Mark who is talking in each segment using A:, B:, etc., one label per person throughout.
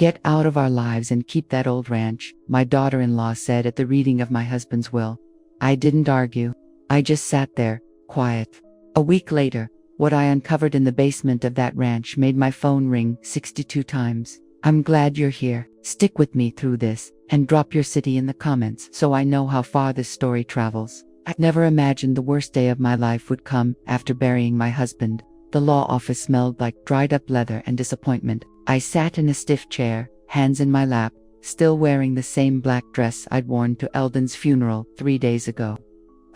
A: "Get out of our lives and keep that old ranch," my daughter-in-law said at the reading of my husband's will. I didn't argue. I just sat there, quiet. A week later, what I uncovered in the basement of that ranch made my phone ring 62 times. I'm glad you're here. Stick with me through this, and drop your city in the comments so I know how far this story travels. I never imagined the worst day of my life would come after burying my husband. The law office smelled like dried-up leather and disappointment. I sat in a stiff chair, hands in my lap, still wearing the same black dress I'd worn to Eldon's funeral 3 days ago.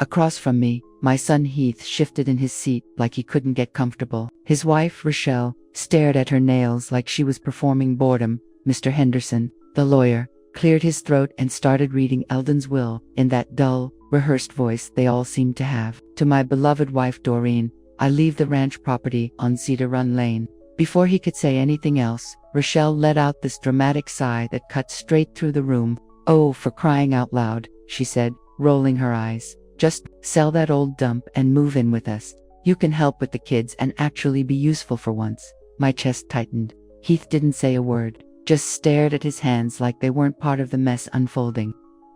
A: Across from me, my son Heath shifted in his seat like he couldn't get comfortable. His wife, Rochelle, stared at her nails like she was performing boredom. Mr. Henderson, the lawyer, cleared his throat and started reading Eldon's will in that dull, rehearsed voice they all seemed to have. To my beloved wife Doreen, I leave the ranch property on Cedar Run Lane. Before he could say anything else, Rochelle let out this dramatic sigh that cut straight through the room. "Oh, for crying out loud," she said, rolling her eyes. "Just sell that old dump and move in with us. You can help with the kids and actually be useful for once." My chest tightened. Heath didn't say a word, just stared at his hands like they weren't part of the mess unfolding.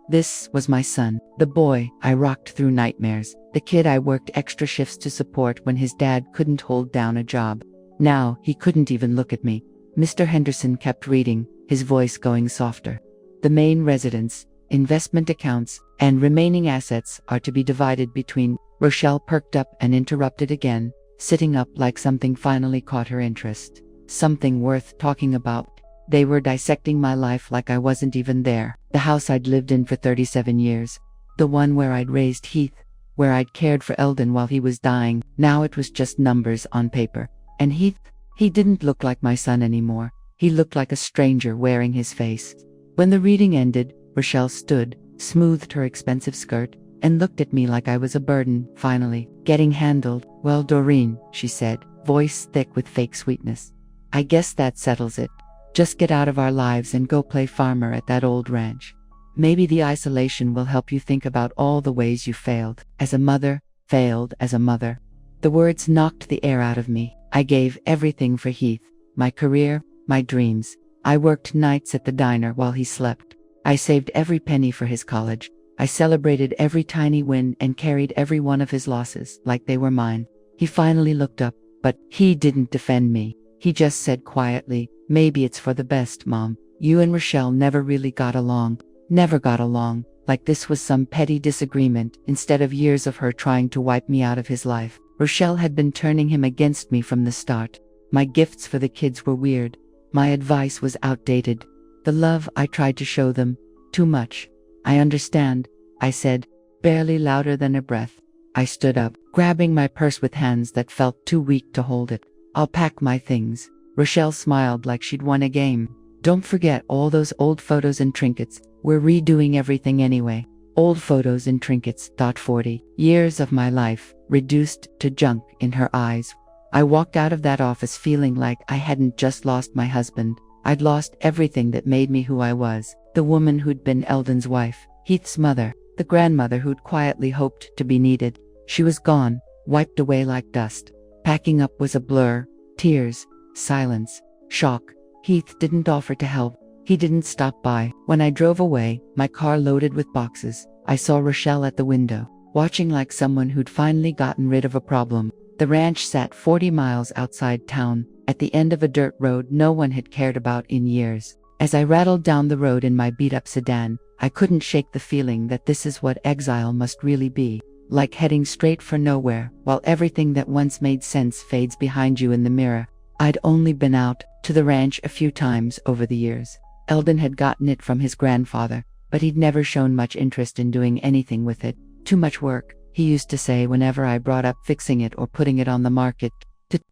A: This was my son, the boy I rocked through nightmares, the kid I worked extra shifts to support when his dad couldn't hold down a job. Now, he couldn't even look at me. Mr. Henderson kept reading, his voice going softer. "The main residence, investment accounts, and remaining assets are to be divided between—" Rochelle perked up and interrupted again, sitting up like something finally caught her interest. Something worth talking about. They were dissecting my life like I wasn't even there. The house I'd lived in for 37 years. The one where I'd raised Heath, where I'd cared for Eldon while he was dying. Now it was just numbers on paper. And Heath, he didn't look like my son anymore. He looked like a stranger wearing his face. When the reading ended, Rochelle stood, smoothed her expensive skirt, and looked at me like I was a burden. "Finally, getting handled. Well, Doreen," she said, voice thick with fake sweetness, "I guess that settles it. Just get out of our lives and go play farmer at that old ranch. Maybe the isolation will help you think about all the ways you failed as a mother, failed as a mother." The words knocked the air out of me. I gave everything for Heath, my career, my dreams. I worked nights at the diner while he slept. I saved every penny for his college. I celebrated every tiny win and carried every one of his losses like they were mine. He finally looked up, but he didn't defend me. He just said quietly, "Maybe it's for the best, Mom. You and Rochelle never really got along. Never got along, like this was some petty disagreement instead of years of her trying to wipe me out of his life. Rochelle had been turning him against me from the start. My gifts for the kids were weird. My advice was outdated. The love I tried to show them, too much. I understand," I said, barely louder than a breath. I stood up, grabbing my purse with hands that felt too weak to hold it. "I'll pack my things." Rochelle smiled like she'd won a game. "Don't forget all those old photos and trinkets. We're redoing everything anyway." Old photos and trinkets. 40 years of my life, reduced to junk in her eyes. I walked out of that office feeling like I hadn't just lost my husband. I'd lost everything that made me who I was. The woman who'd been Eldon's wife, Heath's mother, the grandmother who'd quietly hoped to be needed. She was gone, wiped away like dust. Packing up was a blur. Tears, silence, shock. Heath didn't offer to help. He didn't stop by. When I drove away, my car loaded with boxes, I saw Rochelle at the window, watching like someone who'd finally gotten rid of a problem. The ranch sat 40 miles outside town, at the end of a dirt road no one had cared about in years. As I rattled down the road in my beat-up sedan, I couldn't shake the feeling that this is what exile must really be. Like heading straight for nowhere, while everything that once made sense fades behind you in the mirror. I'd only been out to the ranch a few times over the years. Eldon had gotten it from his grandfather, but he'd never shown much interest in doing anything with it. "Too much work," he used to say whenever I brought up fixing it or putting it on the market.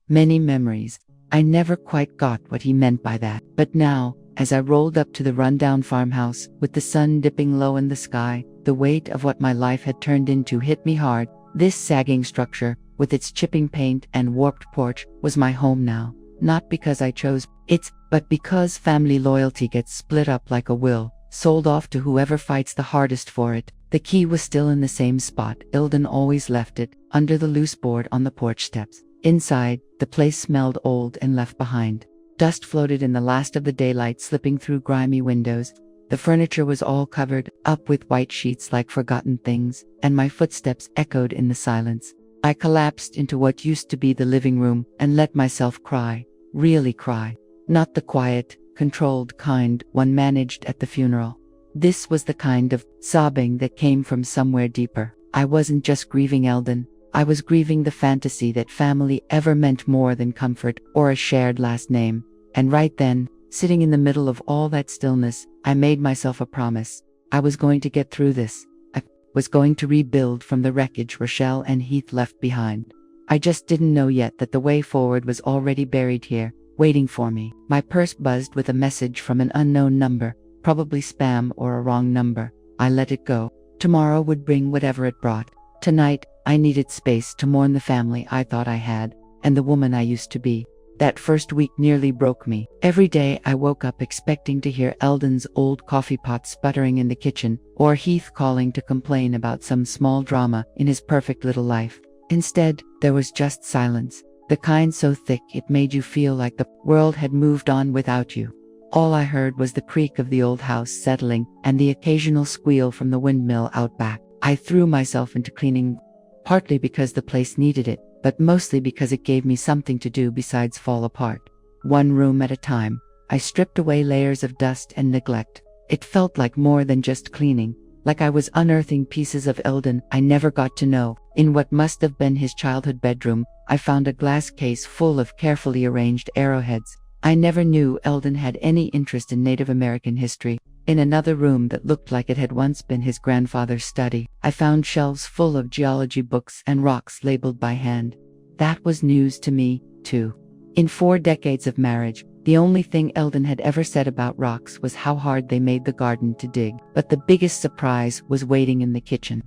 A: Many memories. I never quite got what he meant by that. But now, as I rolled up to the rundown farmhouse, with the sun dipping low in the sky, the weight of what my life had turned into hit me hard. This sagging structure, with its chipping paint and warped porch, was my home now. Not because I chose it, but because family loyalty gets split up like a will, sold off to whoever fights the hardest for it. The key was still in the same spot Eldon always left it, under the loose board on the porch steps. Inside, the place smelled old and left behind. Dust floated in the last of the daylight slipping through grimy windows. The furniture was all covered up with white sheets like forgotten things, and my footsteps echoed in the silence. I collapsed into what used to be the living room and let myself cry, really cry. Not the quiet, controlled kind one managed at the funeral. This was the kind of sobbing that came from somewhere deeper. I wasn't just grieving Eldon. I was grieving the fantasy that family ever meant more than comfort or a shared last name. And right then, sitting in the middle of all that stillness, I made myself a promise. I was going to get through this. I was going to rebuild from the wreckage Rochelle and Heath left behind. I just didn't know yet that the way forward was already buried here, waiting for me. My purse buzzed with a message from an unknown number, probably spam or a wrong number. I let it go. Tomorrow would bring whatever it brought. Tonight, I needed space to mourn the family I thought I had, and the woman I used to be. That first week nearly broke me. Every day I woke up expecting to hear Eldon's old coffee pot sputtering in the kitchen, or Heath calling to complain about some small drama in his perfect little life. Instead, there was just silence, the kind so thick it made you feel like the world had moved on without you. All I heard was the creak of the old house settling and the occasional squeal from the windmill out back. I threw myself into cleaning, partly because the place needed it, but mostly because it gave me something to do besides fall apart. One room at a time, I stripped away layers of dust and neglect. It felt like more than just cleaning, like I was unearthing pieces of Eldon I never got to know. In what must have been his childhood bedroom, I found a glass case full of carefully arranged arrowheads. I never knew Eldon had any interest in Native American history. In another room that looked like it had once been his grandfather's study, I found shelves full of geology books and rocks labeled by hand. That was news to me, too. In 4 decades of marriage, the only thing Eldon had ever said about rocks was how hard they made the garden to dig. But the biggest surprise was waiting in the kitchen.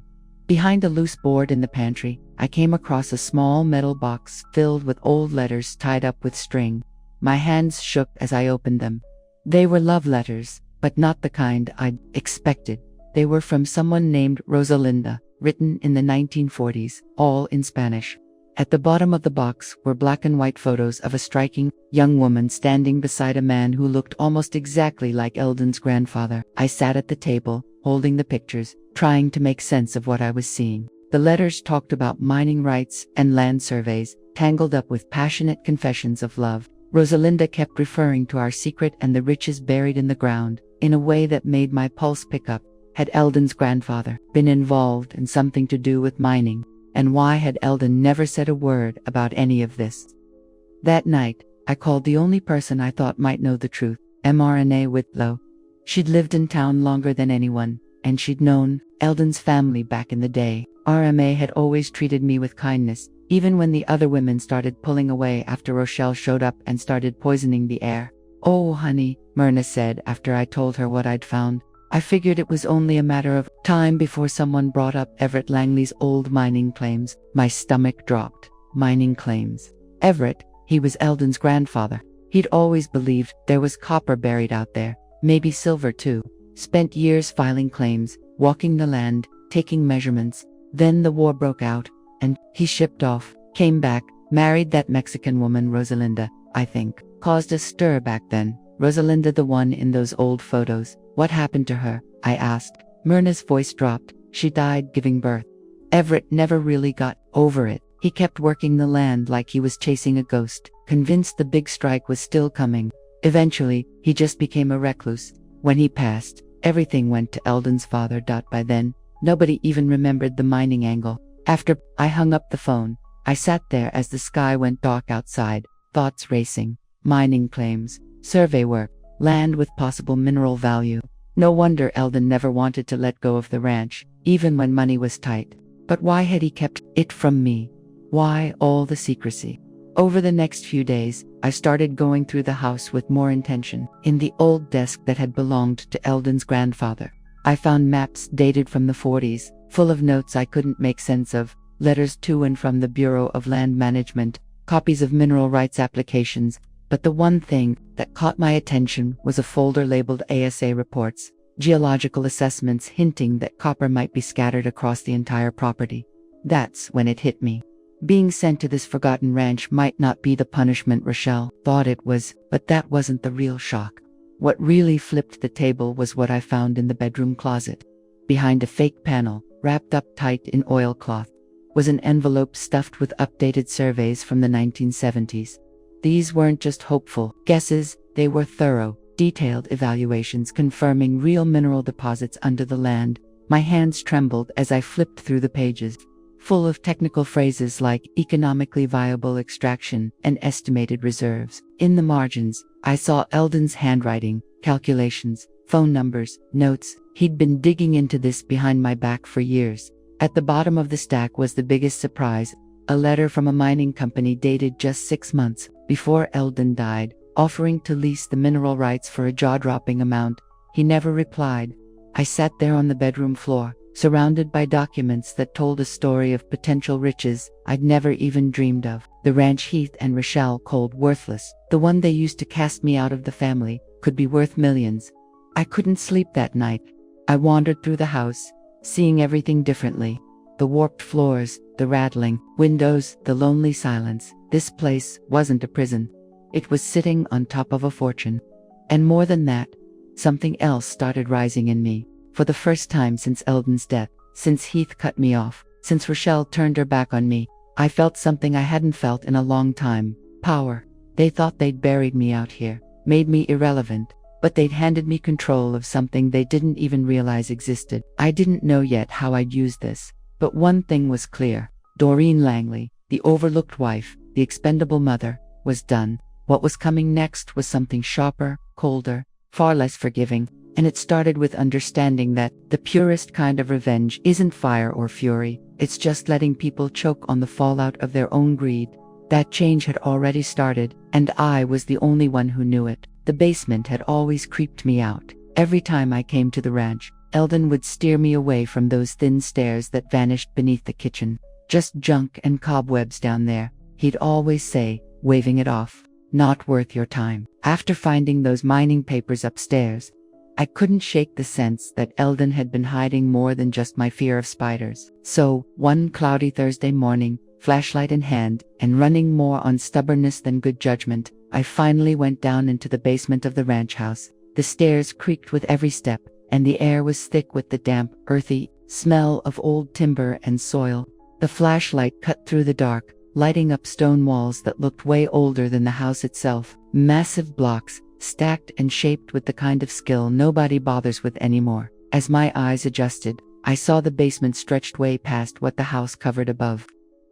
A: Behind a loose board in the pantry, I came across a small metal box filled with old letters tied up with string. My hands shook as I opened them. They were love letters, but not the kind I'd expected. They were from someone named Rosalinda, written in the 1940s, all in Spanish. At the bottom of the box were black and white photos of a striking young woman standing beside a man who looked almost exactly like Eldon's grandfather. I sat at the table, holding the pictures, trying to make sense of what I was seeing. The letters talked about mining rights and land surveys, tangled up with passionate confessions of love. Rosalinda kept referring to our secret and the riches buried in the ground, in a way that made my pulse pick up. Had Eldon's grandfather been involved in something to do with mining? And why had Eldon never said a word about any of this? That night, I called the only person I thought might know the truth, mRNA Whitlow. She'd lived in town longer than anyone, and she'd known Eldon's family back in the day. RMA had always treated me with kindness, even when the other women started pulling away after Rochelle showed up and started poisoning the air. "Oh, honey," Myrna said after I told her what I'd found. "I figured it was only a matter of time before someone brought up Everett Langley's old mining claims." My stomach dropped. Mining claims. Everett, he was Eldon's grandfather. He'd always believed there was copper buried out there, maybe silver too. Spent years filing claims, walking the land, taking measurements. Then the war broke out, and he shipped off, came back, married that Mexican woman Rosalinda, I think. Caused a stir back then. Rosalinda, the one in those old photos. What happened to her? I asked. Myrna's voice dropped. She died giving birth. Everett never really got over it. He kept working the land like he was chasing a ghost, convinced the big strike was still coming. Eventually, he just became a recluse. When he passed, everything went to Eldon's father. By then, nobody even remembered the mining angle. After I hung up the phone, I sat there as the sky went dark outside, thoughts racing. Mining claims, survey work, land with possible mineral value. No wonder Eldon never wanted to let go of the ranch, even when money was tight. But why had he kept it from me? Why all the secrecy? Over the next few days, I started going through the house with more intention. In the old desk that had belonged to Eldon's grandfather, I found maps dated from the 40s, full of notes I couldn't make sense of, letters to and from the Bureau of Land Management, copies of mineral rights applications. But the one thing that caught my attention was a folder labeled ASA reports, geological assessments hinting that copper might be scattered across the entire property. That's when it hit me. Being sent to this forgotten ranch might not be the punishment Rochelle thought it was, but that wasn't the real shock. What really flipped the table was what I found in the bedroom closet. Behind a fake panel, wrapped up tight in oilcloth, was an envelope stuffed with updated surveys from the 1970s. These weren't just hopeful guesses, they were thorough, detailed evaluations confirming real mineral deposits under the land. My hands trembled as I flipped through the pages, full of technical phrases like economically viable extraction and estimated reserves. In the margins, I saw Eldon's handwriting, calculations, phone numbers, notes. He'd been digging into this behind my back for years. At the bottom of the stack was the biggest surprise, a letter from a mining company dated just 6 months before Eldon died, offering to lease the mineral rights for a jaw-dropping amount. He never replied. I sat there on the bedroom floor, surrounded by documents that told a story of potential riches I'd never even dreamed of. The ranch Heath and Rochelle called worthless, the one they used to cast me out of the family, could be worth millions. I couldn't sleep that night. I wandered through the house, seeing everything differently. The warped floors, the rattling windows, the lonely silence. This place wasn't a prison. It was sitting on top of a fortune. And more than that, something else started rising in me. For the first time since Eldon's death, since Heath cut me off, since Rochelle turned her back on me, I felt something I hadn't felt in a long time. Power. They thought they'd buried me out here, made me irrelevant, but they'd handed me control of something they didn't even realize existed. I didn't know yet how I'd use this, but one thing was clear. Doreen Langley, the overlooked wife, the expendable mother, was done. What was coming next was something sharper, colder, far less forgiving, and it started with understanding that the purest kind of revenge isn't fire or fury, it's just letting people choke on the fallout of their own greed. That change had already started, and I was the only one who knew it. The basement had always creeped me out. Every time I came to the ranch, Eldon would steer me away from those thin stairs that vanished beneath the kitchen. Just junk and cobwebs down there, he'd always say, waving it off. Not worth your time. After finding those mining papers upstairs, I couldn't shake the sense that Eldon had been hiding more than just my fear of spiders. So, one cloudy Thursday morning, flashlight in hand, and running more on stubbornness than good judgment, I finally went down into the basement of the ranch house. The stairs creaked with every step, and the air was thick with the damp, earthy smell of old timber and soil. The flashlight cut through the dark, lighting up stone walls that looked way older than the house itself. Massive blocks, stacked and shaped with the kind of skill nobody bothers with anymore. As my eyes adjusted, I saw the basement stretched way past what the house covered above.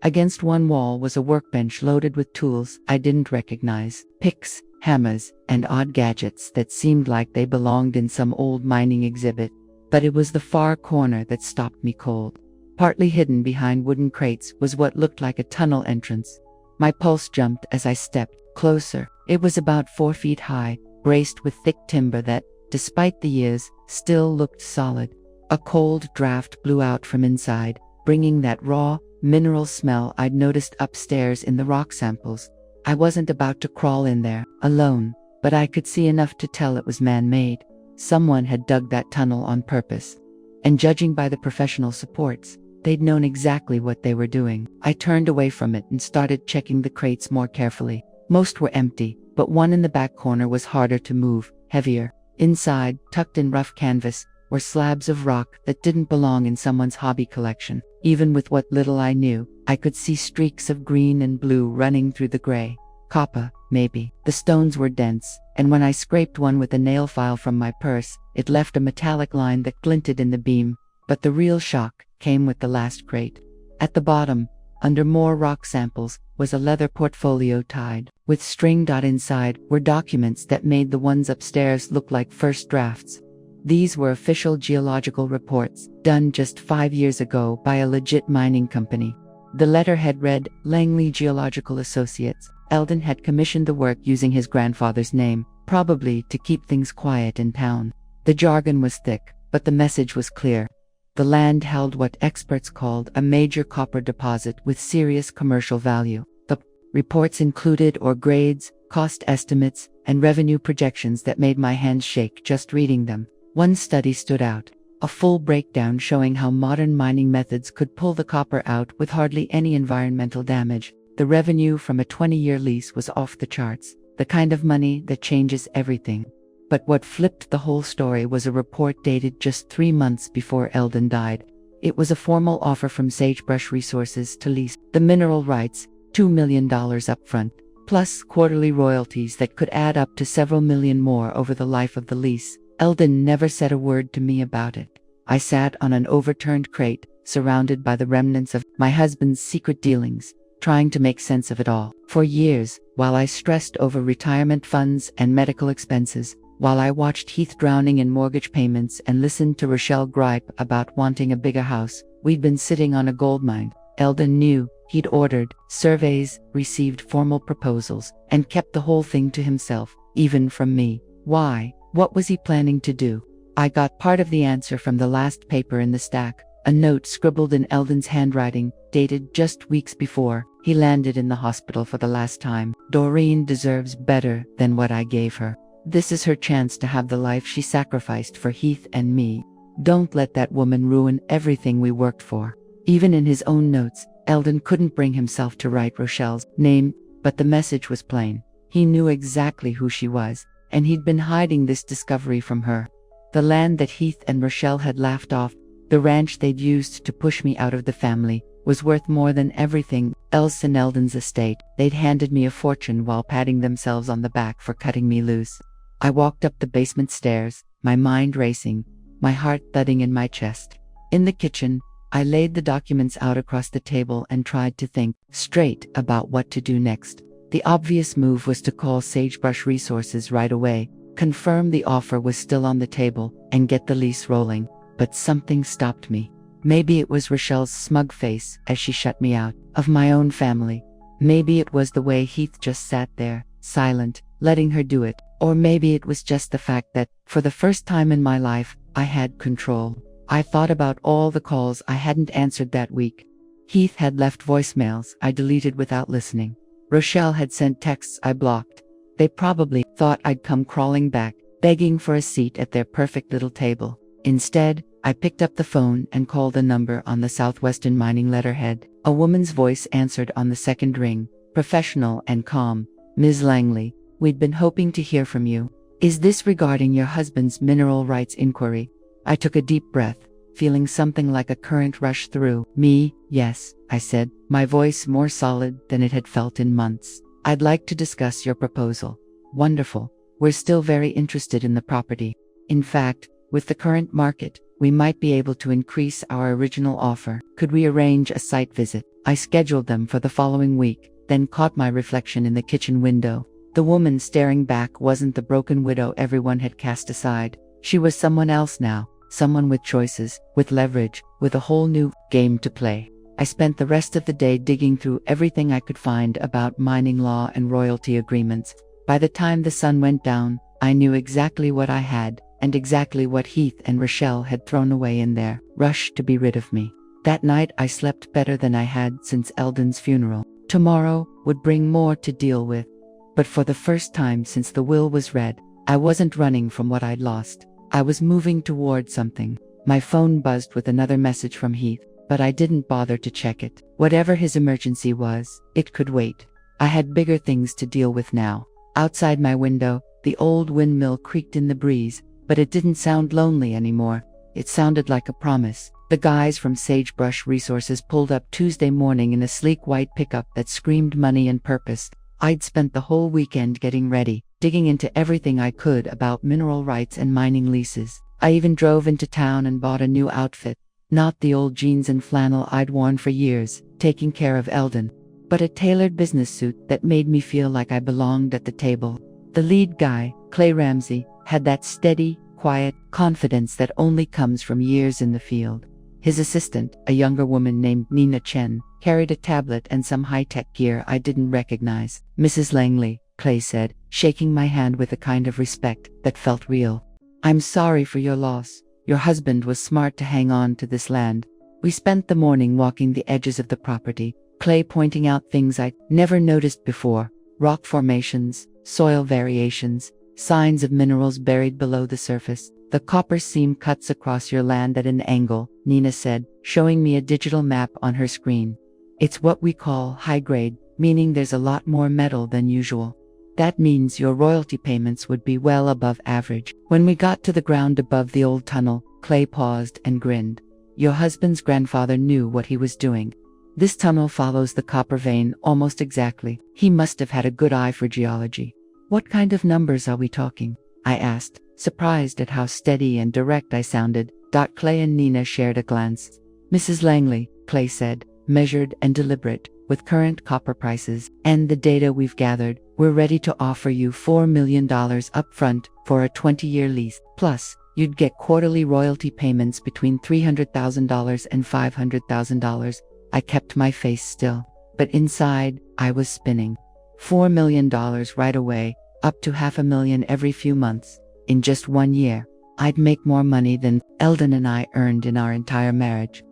A: Against one wall was a workbench loaded with tools I didn't recognize. Picks, hammers, and odd gadgets that seemed like they belonged in some old mining exhibit. But it was the far corner that stopped me cold. Partly hidden behind wooden crates was what looked like a tunnel entrance. My pulse jumped as I stepped closer. It was about 4 feet high, braced with thick timber that, despite the years, still looked solid. A cold draft blew out from inside, bringing that raw, mineral smell I'd noticed upstairs in the rock samples. I wasn't about to crawl in there, alone, but I could see enough to tell it was man-made. Someone had dug that tunnel on purpose. And judging by the professional supports, they'd known exactly what they were doing. I turned away from it and started checking the crates more carefully. Most were empty, but one in the back corner was harder to move, heavier. Inside, tucked in rough canvas, were slabs of rock that didn't belong in someone's hobby collection. Even with what little I knew, I could see streaks of green and blue running through the gray. Copper, maybe. The stones were dense, and when I scraped one with a nail file from my purse, it left a metallic line that glinted in the beam. But the real shock came with the last crate. At the bottom, under more rock samples, was a leather portfolio tied with string. Inside were documents that made the ones upstairs look like first drafts. These were official geological reports, done just 5 years ago by a legit mining company. The letterhead read, Langley Geological Associates. Eldon had commissioned the work using his grandfather's name, probably to keep things quiet in town. The jargon was thick, but the message was clear. The land held what experts called a major copper deposit with serious commercial value. The reports included ore grades, cost estimates, and revenue projections that made my hands shake just reading them. One study stood out. A full breakdown showing how modern mining methods could pull the copper out with hardly any environmental damage. The revenue from a 20-year lease was off the charts, the kind of money that changes everything. But what flipped the whole story was a report dated just 3 months before Eldon died. It was a formal offer from Sagebrush Resources to lease the mineral rights, $2 million upfront, plus quarterly royalties that could add up to several million more over the life of the lease. Eldon never said a word to me about it. I sat on an overturned crate, surrounded by the remnants of my husband's secret dealings, trying to make sense of it all. For years, while I stressed over retirement funds and medical expenses, while I watched Heath drowning in mortgage payments and listened to Rochelle gripe about wanting a bigger house, we'd been sitting on a goldmine. Eldon knew. He'd ordered surveys, received formal proposals, and kept the whole thing to himself, even from me. Why? What was he planning to do? I got part of the answer from the last paper in the stack, a note scribbled in Eldon's handwriting, dated just weeks before he landed in the hospital for the last time. Doreen deserves better than what I gave her. This is her chance to have the life she sacrificed for Heath and me. Don't let that woman ruin everything we worked for. Even in his own notes, Eldon couldn't bring himself to write Rochelle's name, but the message was plain. He knew exactly who she was, and he'd been hiding this discovery from her. The land that Heath and Rochelle had laughed off, the ranch they'd used to push me out of the family, was worth more than everything else in Eldon's estate. They'd handed me a fortune while patting themselves on the back for cutting me loose. I walked up the basement stairs, my mind racing, my heart thudding in my chest. In the kitchen, I laid the documents out across the table and tried to think straight about what to do next. The obvious move was to call Sagebrush Resources right away, confirm the offer was still on the table, and get the lease rolling. But something stopped me. Maybe it was Rochelle's smug face as she shut me out of my own family. Maybe it was the way Heath just sat there, silent, letting her do it. Or maybe it was just the fact that, for the first time in my life, I had control. I thought about all the calls I hadn't answered that week. Heath had left voicemails I deleted without listening. Rochelle had sent texts I blocked. They probably thought I'd come crawling back, begging for a seat at their perfect little table. Instead, I picked up the phone and called the number on the Southwestern Mining letterhead. A woman's voice answered on the second ring, professional and calm. "Ms. Langley, we'd been hoping to hear from you. Is this regarding your husband's mineral rights inquiry?" I took a deep breath, feeling something like a current rush through me. "Yes," I said, my voice more solid than it had felt in months. "I'd like to discuss your proposal." "Wonderful. We're still very interested in the property. In fact, with the current market, we might be able to increase our original offer. Could we arrange a site visit?" I scheduled them for the following week, then caught my reflection in the kitchen window. The woman staring back wasn't the broken widow everyone had cast aside. She was someone else now, someone with choices, with leverage, with a whole new game to play. I spent the rest of the day digging through everything I could find about mining law and royalty agreements. By the time the sun went down, I knew exactly what I had, and exactly what Heath and Rochelle had thrown away in their rush to be rid of me. That night I slept better than I had since Eldon's funeral. Tomorrow would bring more to deal with. But for the first time since the will was read, I wasn't running from what I'd lost. I was moving toward something. My phone buzzed with another message from Heath, but I didn't bother to check it. Whatever his emergency was, it could wait. I had bigger things to deal with now. Outside my window, the old windmill creaked in the breeze, but it didn't sound lonely anymore. It sounded like a promise. The guys from Sagebrush Resources pulled up Tuesday morning in a sleek white pickup that screamed money and purpose. I'd spent the whole weekend getting ready, digging into everything I could about mineral rights and mining leases. I even drove into town and bought a new outfit. Not the old jeans and flannel I'd worn for years, taking care of Eldon, but a tailored business suit that made me feel like I belonged at the table. The lead guy, Clay Ramsey, had that steady, quiet confidence that only comes from years in the field. His assistant, a younger woman named Nina Chen, carried a tablet and some high-tech gear I didn't recognize. "Mrs. Langley," Clay said, shaking my hand with a kind of respect that felt real. "I'm sorry for your loss. Your husband was smart to hang on to this land." We spent the morning walking the edges of the property, Clay pointing out things I'd never noticed before: rock formations, soil variations, signs of minerals buried below the surface. The copper seam cuts across your land at an angle, Nina said, showing me a digital map on her screen. It's what we call high grade, meaning there's a lot more metal than usual. That means your royalty payments would be well above average. When we got to the ground above the old tunnel, Clay paused and grinned. Your husband's grandfather knew what he was doing. This tunnel follows the copper vein almost exactly. He must have had a good eye for geology. What kind of numbers are we talking? I asked, surprised at how steady and direct I sounded. Clay and Nina shared a glance. Mrs. Langley, Clay said, measured and deliberate, with current copper prices and the data we've gathered, we're ready to offer you $4 million upfront for a 20-year lease. Plus, you'd get quarterly royalty payments between $300,000 and $500,000. I kept my face still, but inside, I was spinning. $4 million right away, up to $500,000 every few months. In just 1 year, I'd make more money than Eldon and I earned in our entire marriage.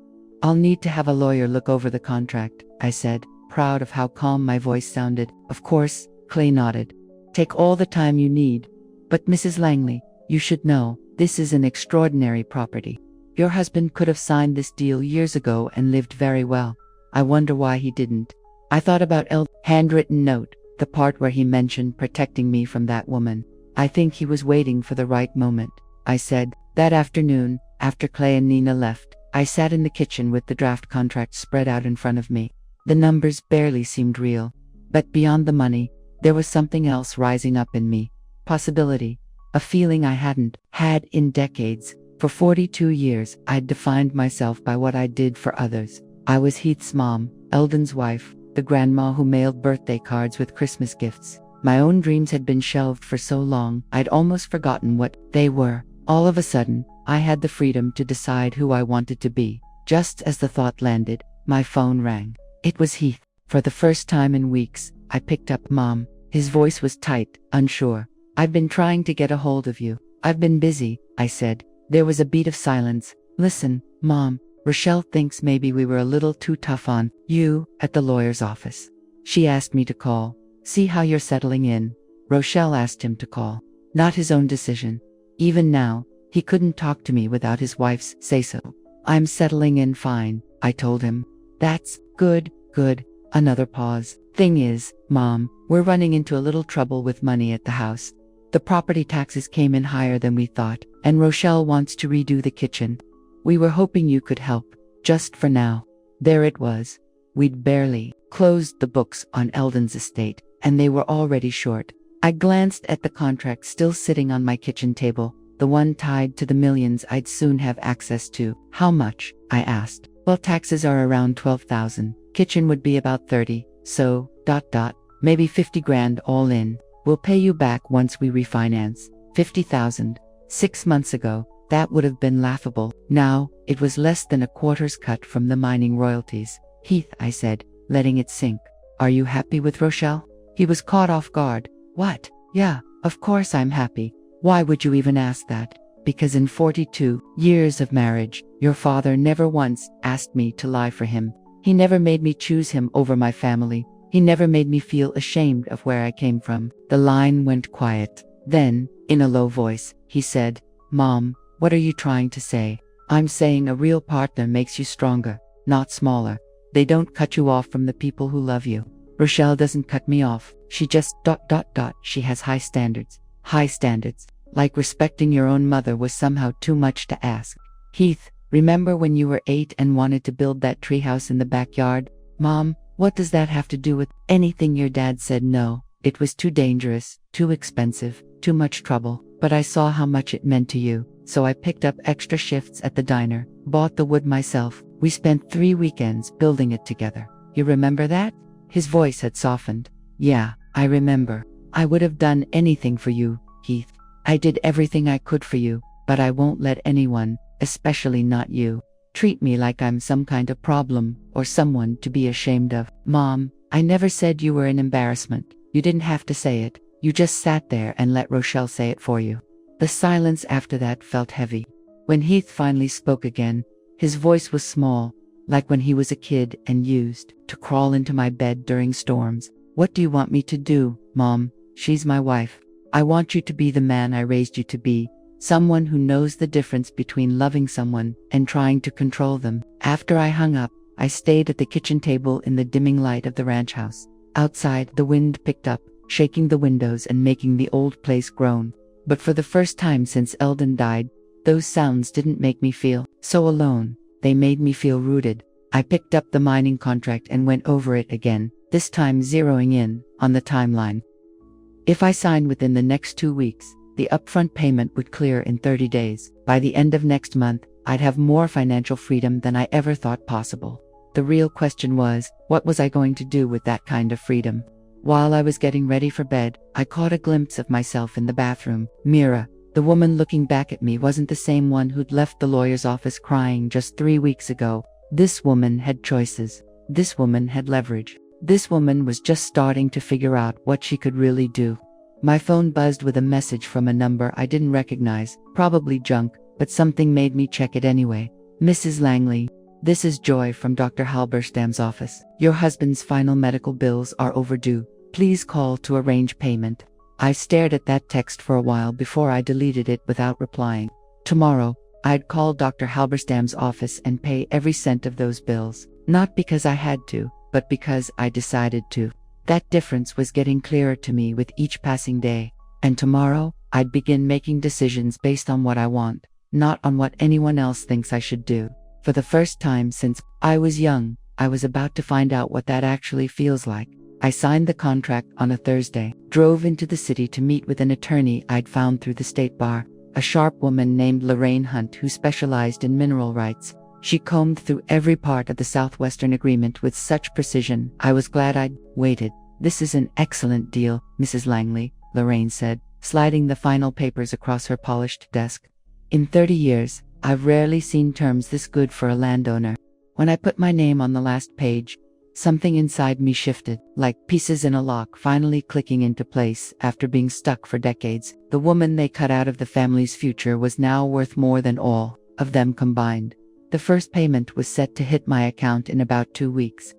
A: I'll need to have a lawyer look over the contract, I said, proud of how calm my voice sounded. Of course, Clay nodded. Take all the time you need. But Mrs. Langley, you should know, this is an extraordinary property. Your husband could have signed this deal years ago and lived very well. I wonder why he didn't. I thought about Eldon's handwritten note, the part where he mentioned protecting me from that woman. I think he was waiting for the right moment, I said. That afternoon, after Clay and Nina left, I sat in the kitchen with the draft contract spread out in front of me. The numbers barely seemed real. But beyond the money, there was something else rising up in me. Possibility. A feeling I hadn't had in decades. For 42 years, I'd defined myself by what I did for others. I was Heath's mom, Eldon's wife, the grandma who mailed birthday cards with Christmas gifts. My own dreams had been shelved for so long, I'd almost forgotten what they were. All of a sudden, I had the freedom to decide who I wanted to be. Just as the thought landed, my phone rang. It was Heath. For the first time in weeks, I picked up. Mom. His voice was tight, unsure. I've been trying to get a hold of you. I've been busy, I said. There was a beat of silence. Listen, Mom, Rochelle thinks maybe we were a little too tough on you at the lawyer's office. She asked me to call. See how you're settling in. Rochelle asked him to call. Not his own decision. Even now, he couldn't talk to me without his wife's say-so. I'm settling in fine, I told him. That's good. Another pause. Thing is, Mom, we're running into a little trouble with money at the house. The property taxes came in higher than we thought, and Rochelle wants to redo the kitchen. We were hoping you could help, just for now. There it was. We'd barely closed the books on Eldon's estate, and they were already short. I glanced at the contract still sitting on my kitchen table, the one tied to the millions I'd soon have access to. How much? I asked. Well, taxes are around $12,000. Kitchen would be about 30, so, maybe 50 grand all in. We'll pay you back once we refinance. 50,000. 6 months ago, that would have been laughable. Now, it was less than a quarter's cut from the mining royalties. Heath, I said, letting it sink. Are you happy with Rochelle? He was caught off guard. What? Yeah, of course I'm happy. Why would you even ask that? Because in 42 years of marriage, your father never once asked me to lie for him. He never made me choose him over my family. He never made me feel ashamed of where I came from. The line went quiet. Then, in a low voice, he said, Mom, what are you trying to say? I'm saying a real partner makes you stronger, not smaller. They don't cut you off from the people who love you. Rochelle doesn't cut me off. She just ... She has high standards. High standards. Like respecting your own mother was somehow too much to ask. Heath, remember when you were 8 and wanted to build that treehouse in the backyard? Mom, what does that have to do with anything? Your dad said no. It was too dangerous, too expensive, too much trouble. But I saw how much it meant to you, so I picked up extra shifts at the diner, bought the wood myself. We spent 3 weekends building it together. You remember that? His voice had softened. Yeah, I remember. I would have done anything for you, Heath. I did everything I could for you, but I won't let anyone, especially not you, treat me like I'm some kind of problem or someone to be ashamed of. Mom, I never said you were an embarrassment. You didn't have to say it. You just sat there and let Rochelle say it for you. The silence after that felt heavy. When Heath finally spoke again, his voice was small, like when he was a kid and used to crawl into my bed during storms. What do you want me to do, Mom? She's my wife. I want you to be the man I raised you to be, someone who knows the difference between loving someone and trying to control them. After I hung up, I stayed at the kitchen table in the dimming light of the ranch house. Outside, the wind picked up, shaking the windows and making the old place groan. But for the first time since Eldon died, those sounds didn't make me feel so alone. They made me feel rooted. I picked up the mining contract and went over it again, this time zeroing in on the timeline. If I signed within the next 2 weeks, the upfront payment would clear in 30 days. By the end of next month, I'd have more financial freedom than I ever thought possible. The real question was, what was I going to do with that kind of freedom? While I was getting ready for bed, I caught a glimpse of myself in the bathroom mirror. The woman looking back at me wasn't the same one who'd left the lawyer's office crying just 3 weeks ago. This woman had choices. This woman had leverage. This woman was just starting to figure out what she could really do. My phone buzzed with a message from a number I didn't recognize, probably junk, but something made me check it anyway. Mrs. Langley, this is Joy from Dr. Halberstam's office. Your husband's final medical bills are overdue. Please call to arrange payment. I stared at that text for a while before I deleted it without replying. Tomorrow, I'd call Dr. Halberstam's office and pay every cent of those bills. Not because I had to, but because I decided to. That difference was getting clearer to me with each passing day. And tomorrow, I'd begin making decisions based on what I want, not on what anyone else thinks I should do. For the first time since I was young, I was about to find out what that actually feels like. I signed the contract on a Thursday, drove into the city to meet with an attorney I'd found through the state bar, a sharp woman named Lorraine Hunt who specialized in mineral rights. She combed through every part of the Southwestern Agreement with such precision, I was glad I'd waited. This is an excellent deal, Mrs. Langley, Lorraine said, sliding the final papers across her polished desk. In 30 years, I've rarely seen terms this good for a landowner. When I put my name on the last page, something inside me shifted, like pieces in a lock finally clicking into place after being stuck for decades. The woman they cut out of the family's future was now worth more than all of them combined. The first payment was set to hit my account in about 2 weeks.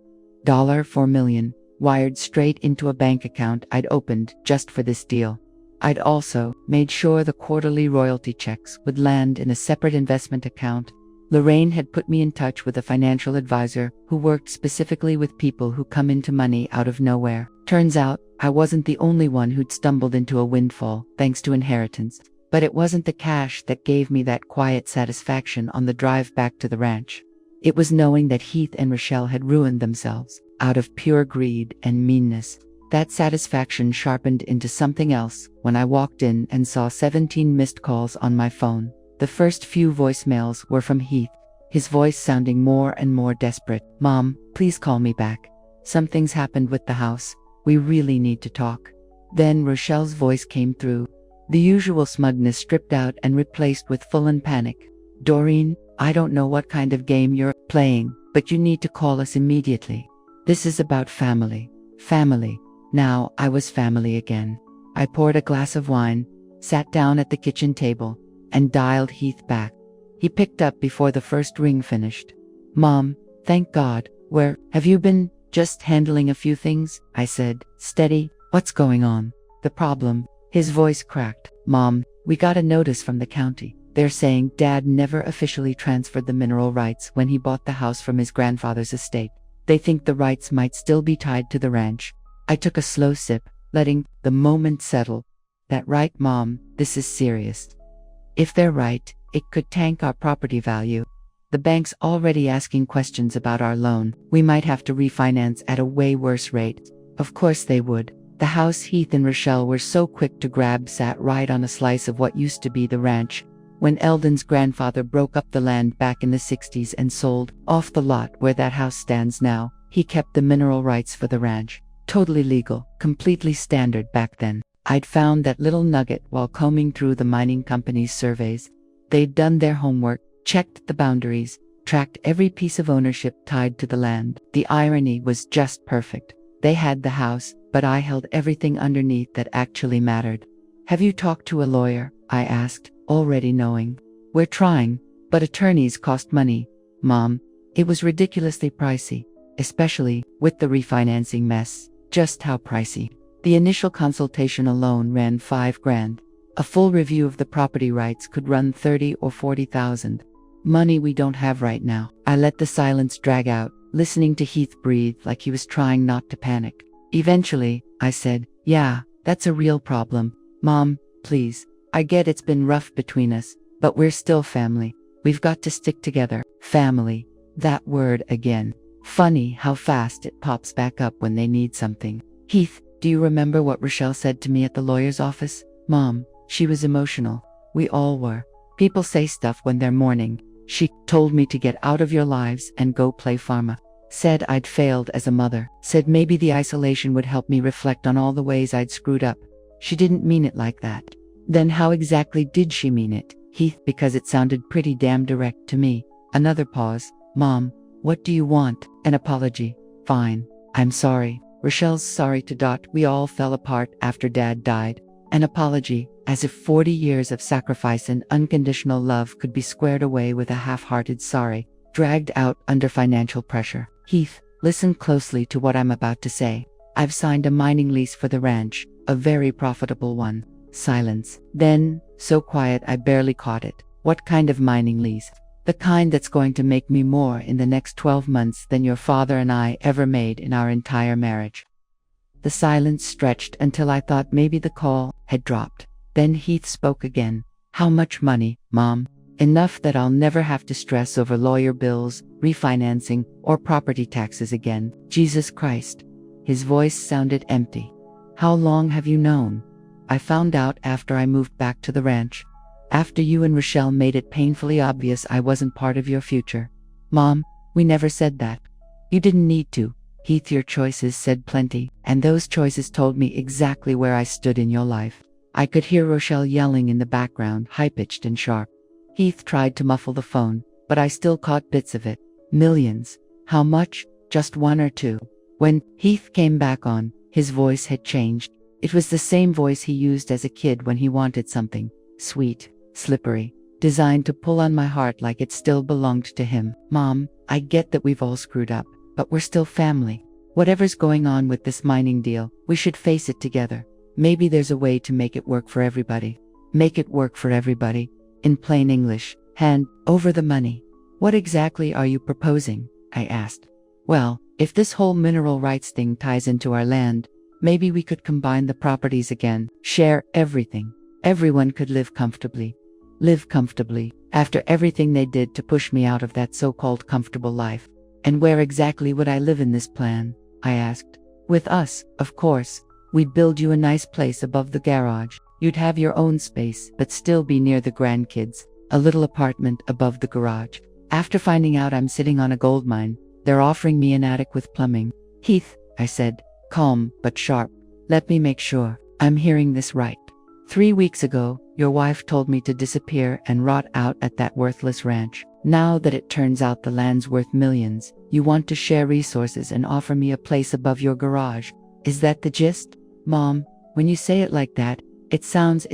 A: $4 million, wired straight into a bank account I'd opened just for this deal. I'd also made sure the quarterly royalty checks would land in a separate investment account. Lorraine had put me in touch with a financial advisor who worked specifically with people who come into money out of nowhere. Turns out, I wasn't the only one who'd stumbled into a windfall, thanks to inheritance. But it wasn't the cash that gave me that quiet satisfaction on the drive back to the ranch. It was knowing that Heath and Rochelle had ruined themselves, out of pure greed and meanness. That satisfaction sharpened into something else when I walked in and saw 17 missed calls on my phone. The first few voicemails were from Heath, his voice sounding more and more desperate. "Mom, please call me back. Something's happened with the house. We really need to talk." Then Rochelle's voice came through, the usual smugness stripped out and replaced with full-on panic. "Doreen, I don't know what kind of game you're playing, but you need to call us immediately. This is about family. Family." Now I was family again. I poured a glass of wine, sat down at the kitchen table, and dialed Heath back. He picked up before the first ring finished. "Mom, thank God. Where have you been?" "Just handling a few things," I said. "Steady. What's going on?" "The problem." His voice cracked. "Mom, we got a notice from the county. They're saying Dad never officially transferred the mineral rights when he bought the house from his grandfather's estate. They think the rights might still be tied to the ranch." I took a slow sip, letting the moment settle. "That right, Mom? This is serious. If they're right, it could tank our property value. The bank's already asking questions about our loan. We might have to refinance at a way worse rate." Of course they would. The house Heath and Rochelle were so quick to grab sat right on a slice of what used to be the ranch. When Eldon's grandfather broke up the land back in the 60s and sold off the lot where that house stands now, he kept the mineral rights for the ranch. Totally legal, completely standard back then. I'd found that little nugget while combing through the mining company's surveys. They'd done their homework, checked the boundaries, tracked every piece of ownership tied to the land. The irony was just perfect. They had the house, but I held everything underneath that actually mattered. "Have you talked to a lawyer?" I asked, already knowing. "We're trying, but attorneys cost money, Mom. It was ridiculously pricey, especially with the refinancing mess." "Just how pricey?" "The initial consultation alone ran $5,000. A full review of the property rights could run 30 or 40,000. Money we don't have right now. I let the silence drag out, listening to Heath breathe like he was trying not to panic. Eventually, I said, "Yeah, that's a real problem. Mom, please. I get it's been rough between us, but we're still family. We've got to stick together." Family. That word again. Funny how fast it pops back up when they need something. "Heath, do you remember what Rochelle said to me at the lawyer's office?" "Mom." She was emotional. We all were. People say stuff when they're mourning. "She told me to get out of your lives and go play pharma. Said I'd failed as a mother. Said maybe the isolation would help me reflect on all the ways I'd screwed up. She didn't mean it like that." "Then how exactly did she mean it, Heath?" "Because it sounded pretty damn direct to me." Another pause. "Mom, what do you want?" "An apology." "Fine. I'm sorry." Rochelle's sorry to Dot. "We all fell apart after Dad died." An apology, as if 40 years of sacrifice and unconditional love could be squared away with a half-hearted sorry, dragged out under financial pressure. "Heath, listen closely to what I'm about to say. I've signed a mining lease for the ranch, a very profitable one." Silence. Then, so quiet I barely caught it. "What kind of mining lease?" "The kind that's going to make me more in the next 12 months than your father and I ever made in our entire marriage." The silence stretched until I thought maybe the call had dropped. Then Heath spoke again. "How much money, Mom?" "Enough that I'll never have to stress over lawyer bills, refinancing, or property taxes again." Jesus Christ. His voice sounded empty. "How long have you known?" "I found out after I moved back to the ranch. After you and Rochelle made it painfully obvious I wasn't part of your future." "Mom, we never said that." "You didn't need to. Heath, your choices said plenty, and those choices told me exactly where I stood in your life." I could hear Rochelle yelling in the background, high-pitched and sharp. Heath tried to muffle the phone, but I still caught bits of it. "Millions. How much? Just one or two?" When Heath came back on, his voice had changed. It was the same voice he used as a kid when he wanted something. Sweet, slippery, designed to pull on my heart like it still belonged to him. "Mom, I get that we've all screwed up, but we're still family. Whatever's going on with this mining deal, we should face it together. Maybe there's a way to make it work for everybody." "Make it work for everybody?" In plain English, hand over the money. "What exactly are you proposing?" I asked. "Well, if this whole mineral rights thing ties into our land, maybe we could combine the properties again, share everything. Everyone could live comfortably." Live comfortably, after everything they did to push me out of that so-called comfortable life. "And where exactly would I live in this plan?" I asked. "With us, of course. We'd build you a nice place above the garage. You'd have your own space, but still be near the grandkids. A little apartment above the garage. After finding out I'm sitting on a gold mine, they're offering me an attic with plumbing." "Heath," I said, calm but sharp, "let me make sure I'm hearing this right. 3 weeks ago, your wife told me to disappear and rot out at that worthless ranch. Now that it turns out the land's worth millions, you want to share resources and offer me a place above your garage. Is that the gist?" "Mom, when you say it like that, it sounds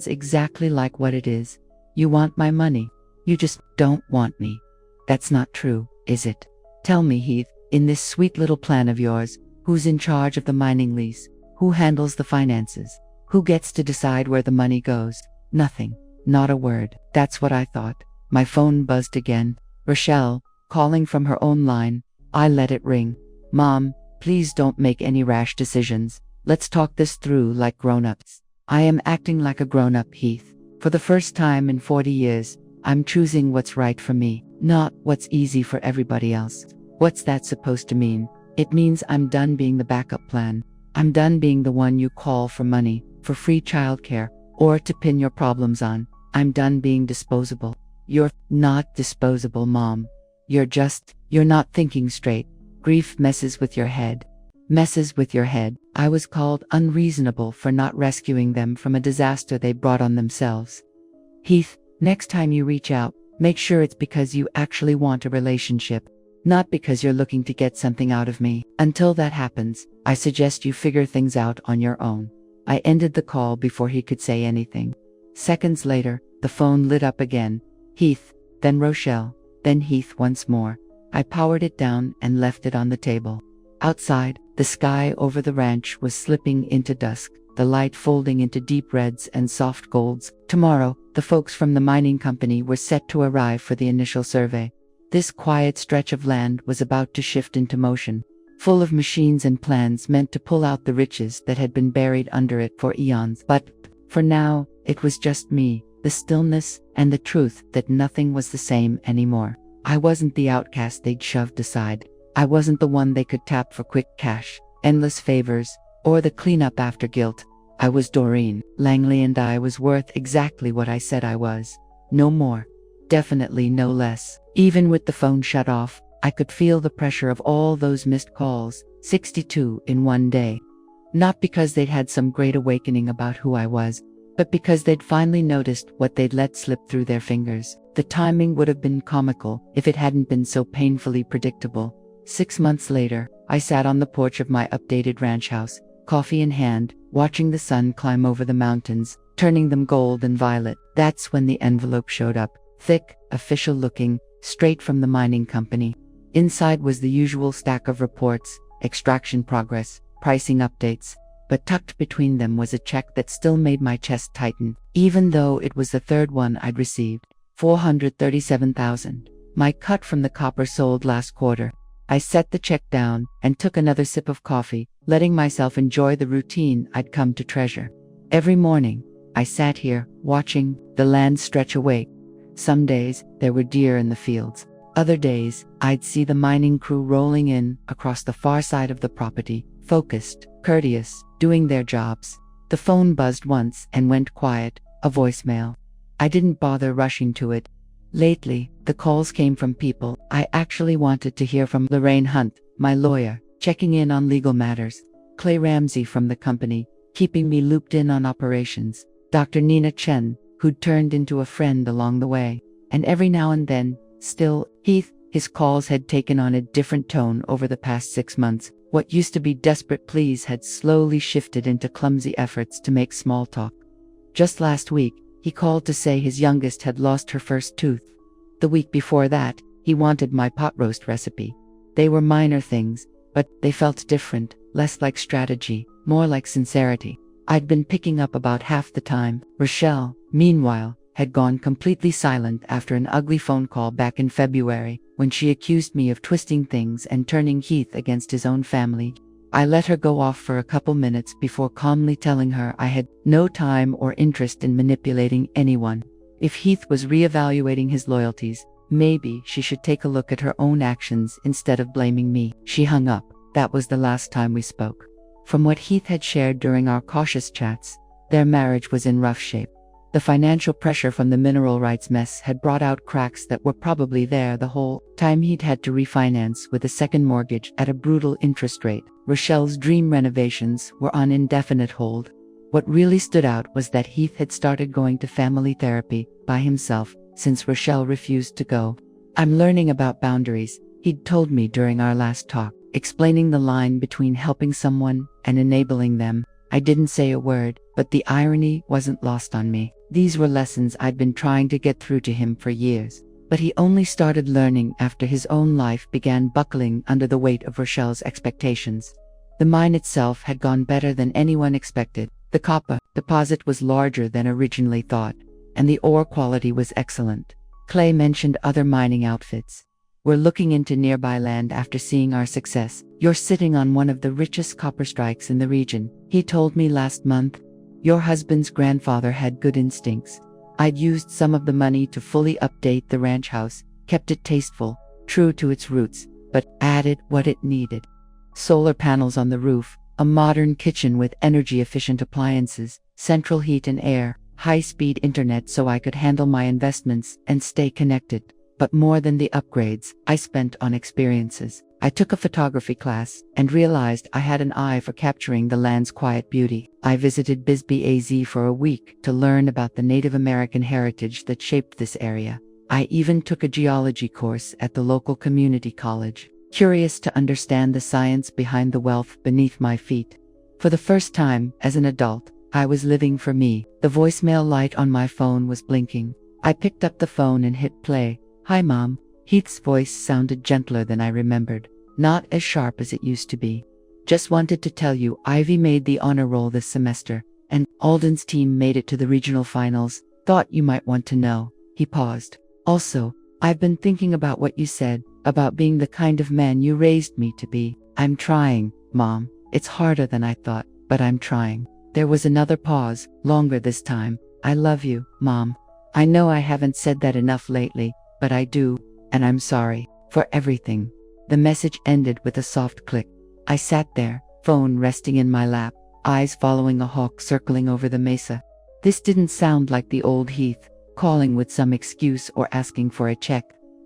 A: exactly like what it is. You want my money. You just don't want me." "That's not true, is it? Tell me, Heath, in this sweet little plan of yours, who's in charge of the mining lease? Who handles the finances? Who gets to decide where the money goes?" Nothing. Not a word. That's what I thought. My phone buzzed again. Rochelle, calling from her own line. I let it ring. "Mom, please don't make any rash decisions. Let's talk this through like grown-ups." "I am acting like a grown-up, Heath. For the first time in 40 years, I'm choosing what's right for me, not what's easy for everybody else." "What's that supposed to mean?" "It means I'm done being the backup plan. I'm done being the one you call for money, for free childcare, or to pin your problems on. I'm done being disposable." "You're not disposable, Mom. You're not thinking straight. Grief messes with your head." "Messes with your head." I was called unreasonable for not rescuing them from a disaster they brought on themselves. "Heath, next time you reach out, make sure it's because you actually want a relationship, not because you're looking to get something out of me. Until that happens, I suggest you figure things out on your own." I ended the call before he could say anything. Seconds later, the phone lit up again. Heath, then Rochelle, then Heath once more. I powered it down and left it on the table. Outside, the sky over the ranch was slipping into dusk. the light folding into deep reds and soft golds. Tomorrow, the folks from the mining company were set to arrive for the initial survey. This quiet stretch of land was about to shift into motion, full of machines and plans meant to pull out the riches that had been buried under it for eons. But for now, it was just me, the stillness, and the truth that nothing was the same anymore. I wasn't the outcast they'd shoved aside. I wasn't the one they could tap for quick cash, endless favors, or the cleanup after guilt. I was Doreen Langley, and I was worth exactly what I said I was. No more. Definitely no less. Even with the phone shut off, I could feel the pressure of all those missed calls, 62 in one day. Not because they'd had some great awakening about who I was, but because they'd finally noticed what they'd let slip through their fingers. The timing would have been comical if it hadn't been so painfully predictable. 6 months later, I sat on the porch of my updated ranch house, coffee in hand, watching the sun climb over the mountains, turning them gold and violet. That's when the envelope showed up, thick, official-looking, straight from the mining company. Inside was the usual stack of reports, extraction progress, pricing updates, but tucked between them was a check that still made my chest tighten, even though it was the third one I'd received. $437,000. My cut from the copper sold last quarter. I set the check down and took another sip of coffee, letting myself enjoy the routine I'd come to treasure. Every morning, I sat here, watching the land stretch away. Some days, there were deer in the fields. Other days, I'd see the mining crew rolling in across the far side of the property, focused, courteous, doing their jobs. The phone buzzed once and went quiet, a voicemail. I didn't bother rushing to it. Lately, the calls came from people I actually wanted to hear from. Lorraine Hunt, my lawyer, checking in on legal matters. Clay Ramsey from the company, keeping me looped in on operations. Dr. Nina Chen, who'd turned into a friend along the way. And every now and then, still, Heath. His calls had taken on a different tone over the past 6 months. What used to be desperate pleas had slowly shifted into clumsy efforts to make small talk. Just last week, he called to say his youngest had lost her first tooth. The week before that, he wanted my pot roast recipe. They were minor things, but they felt different, less like strategy, more like sincerity. I'd been picking up about half the time. Rochelle, meanwhile, had gone completely silent after an ugly phone call back in February, when she accused me of twisting things and turning Heath against his own family. I let her go off for a couple minutes before calmly telling her I had no time or interest in manipulating anyone. If Heath was reevaluating his loyalties, maybe she should take a look at her own actions instead of blaming me. She hung up. That was the last time we spoke. From what Heath had shared during our cautious chats, their marriage was in rough shape. The financial pressure from the mineral rights mess had brought out cracks that were probably there the whole time. He'd had to refinance with a second mortgage at a brutal interest rate. Rochelle's dream renovations were on indefinite hold. What really stood out was that Heath had started going to family therapy by himself since Rochelle refused to go. I'm learning about boundaries, he'd told me during our last talk, explaining the line between helping someone and enabling them. I didn't say a word, but the irony wasn't lost on me. These were lessons I'd been trying to get through to him for years. But he only started learning after his own life began buckling under the weight of Rochelle's expectations. The mine itself had gone better than anyone expected. The copper deposit was larger than originally thought, and the ore quality was excellent. Clay mentioned other mining outfits. We're looking into nearby land after seeing our success. You're sitting on one of the richest copper strikes in the region, he told me last month. Your husband's grandfather had good instincts. I'd used some of the money to fully update the ranch house, kept it tasteful, true to its roots, but added what it needed. Solar panels on the roof, a modern kitchen with energy-efficient appliances, central heat and air, high-speed internet so I could handle my investments and stay connected. But more than the upgrades, I spent on experiences. I took a photography class and realized I had an eye for capturing the land's quiet beauty. I visited Bisbee AZ for a week to learn about the Native American heritage that shaped this area. I even took a geology course at the local community college, curious to understand the science behind the wealth beneath my feet. For the first time, as an adult, I was living for me. The voicemail light on my phone was blinking. I picked up the phone and hit play. "Hi, Mom." Heath's voice sounded gentler than I remembered, not as sharp as it used to be. Just wanted to tell you Ivy made the honor roll this semester, and Alden's team made it to the regional finals. Thought you might want to know." He paused. "Also, I've been thinking about what you said, about being the kind of man you raised me to be. I'm trying, Mom. It's harder than I thought, but I'm trying." There was another pause, longer this time. "I love you, Mom. I know I haven't said that enough lately, but I do, and I'm sorry for everything." The message ended with a soft click. I sat there, phone resting in my lap, eyes following a hawk circling over the mesa. This didn't sound like the old Heath, calling with some excuse or asking for a check.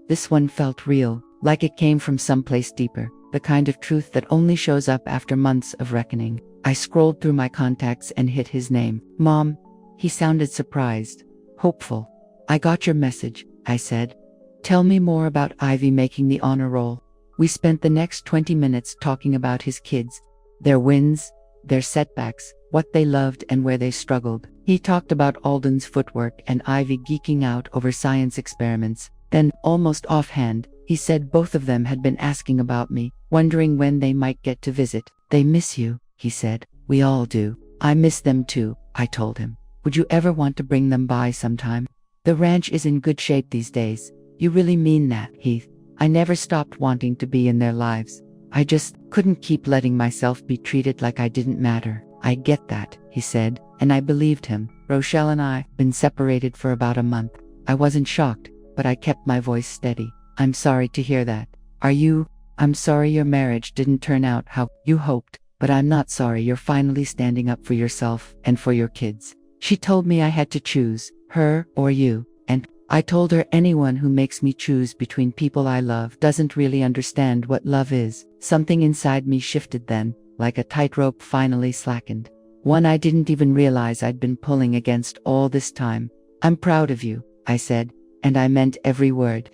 A: This one felt real, like it came from someplace deeper, the kind of truth that only shows up after months of reckoning. I scrolled through my contacts and hit his name. "Mom." He sounded surprised, hopeful. "I got your message," I said. "Tell me more about Ivy making the honor roll." We spent the next 20 minutes talking about his kids, their wins, their setbacks, what they loved and where they struggled. He talked about Alden's footwork and Ivy geeking out over science experiments. Then, almost offhand, he said both of them had been asking about me, wondering when they might get to visit. "They miss you," he said. "We all do." "I miss them too," I told him. "Would you ever want to bring them by sometime?" "The ranch is in good shape these days." "You really mean that, Heath?" I never stopped wanting to be in their lives. I just couldn't keep letting myself be treated like I didn't matter. "I get that," he said, and I believed him. Rochelle and I been separated for about a month. I wasn't shocked, but I kept my voice steady. "I'm sorry to hear that. Are you? I'm sorry your marriage didn't turn out how you hoped, but I'm not sorry you're finally standing up for yourself and for your kids." She told me I had to choose, her or you, and I told her anyone who makes me choose between people I love doesn't really understand what love is. Something inside me shifted then, like a tightrope finally slackened. One I didn't even realize I'd been pulling against all this time. "I'm proud of you," I said, and I meant every word.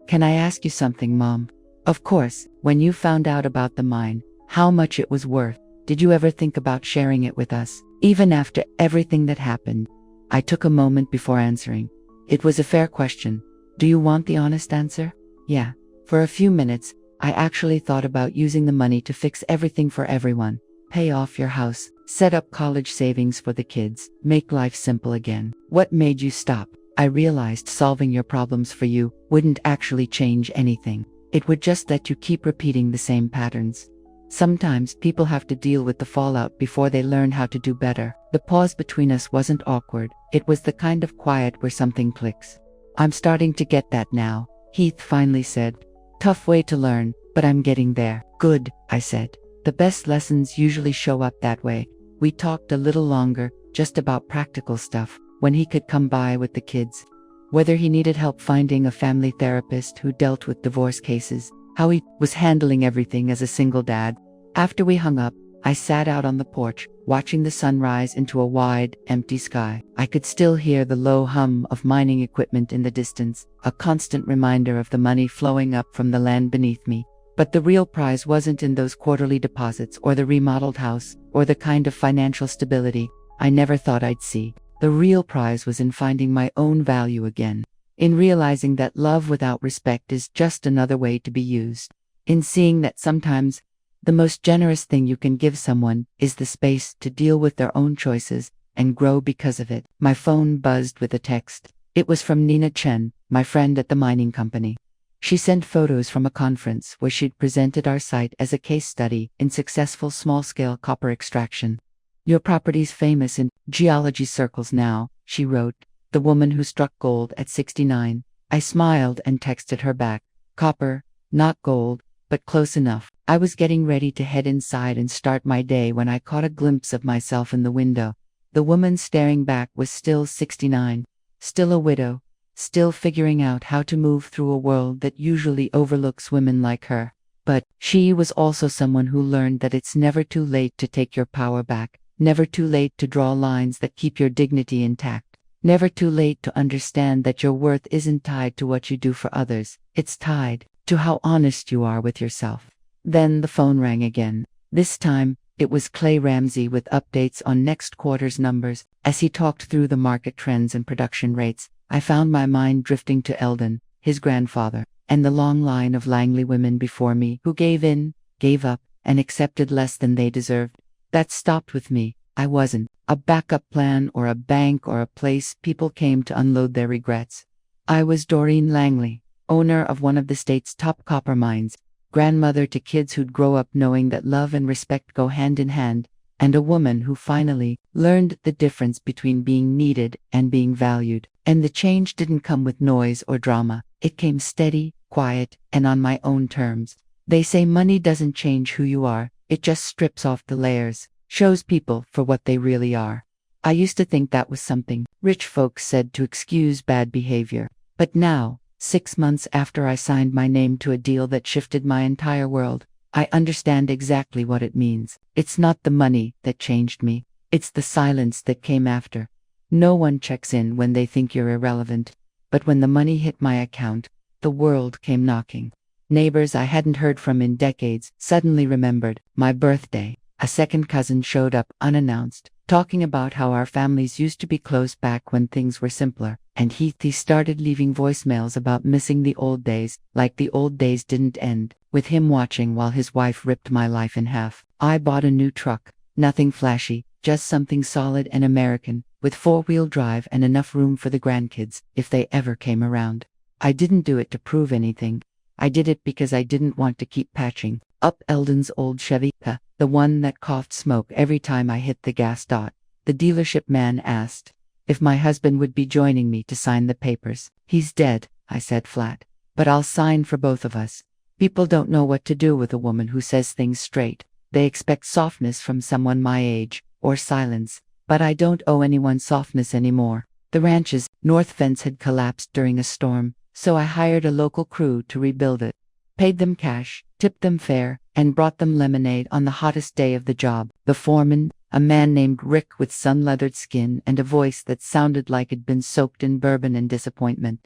A: "Can I ask you something, Mom?" "Of course." "When you found out about the mine, how much it was worth, did you ever think about sharing it with us, even after everything that happened?" I took a moment before answering. It was a fair question. "Do you want the honest answer?" "Yeah." For a few minutes, I actually thought about using the money to fix everything for everyone. Pay off your house, set up college savings for the kids, make life simple again. "What made you stop?" "I realized solving your problems for you wouldn't actually change anything. It would just let you keep repeating the same patterns. Sometimes people have to deal with the fallout before they learn how to do better." The pause between us wasn't awkward. It was the kind of quiet where something clicks. "I'm starting to get that now," Heath finally said. "Tough way to learn, but I'm getting there." "Good," I said. "The best lessons usually show up that way." We talked a little longer, just about practical stuff, when he could come by with the kids, whether he needed help finding a family therapist who dealt with divorce cases, how he was handling everything as a single dad. After we hung up, I sat out on the porch, watching the sun rise into a wide, empty sky. I could still hear the low hum of mining equipment in the distance, a constant reminder of the money flowing up from the land beneath me. But the real prize wasn't in those quarterly deposits or the remodeled house, or the kind of financial stability I never thought I'd see. The real prize was in finding my own value again, in realizing that love without respect is just another way to be used, in seeing that sometimes the most generous thing you can give someone is the space to deal with their own choices and grow because of it. My phone buzzed with a text. It was from Nina Chen, my friend at the mining company. She sent photos from a conference where she'd presented our site as a case study in successful small-scale copper extraction. "Your property's famous in geology circles now," she wrote, "the woman who struck gold at 69. I smiled and texted her back. "Copper, not gold, but close enough." I was getting ready to head inside and start my day when I caught a glimpse of myself in the window. The woman staring back was still 69, still a widow, still figuring out how to move through a world that usually overlooks women like her. But she was also someone who learned that it's never too late to take your power back, never too late to draw lines that keep your dignity intact, never too late to understand that your worth isn't tied to what you do for others, it's tied to how honest you are with yourself. Then the phone rang again. This time, it was Clay Ramsey with updates on next quarter's numbers. As he talked through the market trends and production rates, I found my mind drifting to Eldon, his grandfather, and the long line of Langley women before me who gave in, gave up, and accepted less than they deserved. That stopped with me. I wasn't a backup plan or a bank or a place people came to unload their regrets. I was Doreen Langley, owner of one of the state's top copper mines, grandmother to kids who'd grow up knowing that love and respect go hand in hand, and a woman who finally learned the difference between being needed and being valued. And the change didn't come with noise or drama. It came steady, quiet, and on my own terms. They say money doesn't change who you are, it just strips off the layers, shows people for what they really are. I used to think that was something rich folks said to excuse bad behavior. But now, 6 months after I signed my name to a deal that shifted my entire world, I understand exactly what it means. It's not the money that changed me. It's the silence that came after. No one checks in when they think you're irrelevant. But when the money hit my account, the world came knocking. Neighbors I hadn't heard from in decades suddenly remembered my birthday. A second cousin showed up unannounced, talking about how our families used to be close back when things were simpler. And he started leaving voicemails about missing the old days, like the old days didn't end, with him watching while his wife ripped my life in half. I bought a new truck, nothing flashy, just something solid and American, with 4-wheel drive and enough room for the grandkids, if they ever came around. I didn't do it to prove anything. I did it because I didn't want to keep patching up Eldon's old Chevy, the one that coughed smoke every time I hit the gas. The dealership man asked if my husband would be joining me to sign the papers. He's dead, I said flat. But I'll sign for both of us. People don't know what to do with a woman who says things straight. They expect softness from someone my age, or silence. But I don't owe anyone softness anymore. The ranch's north fence had collapsed during a storm, so I hired a local crew to rebuild it. Paid them cash, tipped them fair, and brought them lemonade on the hottest day of the job. The foreman, a man named Rick with sun-leathered skin and a voice that sounded like it'd been soaked in bourbon and disappointment,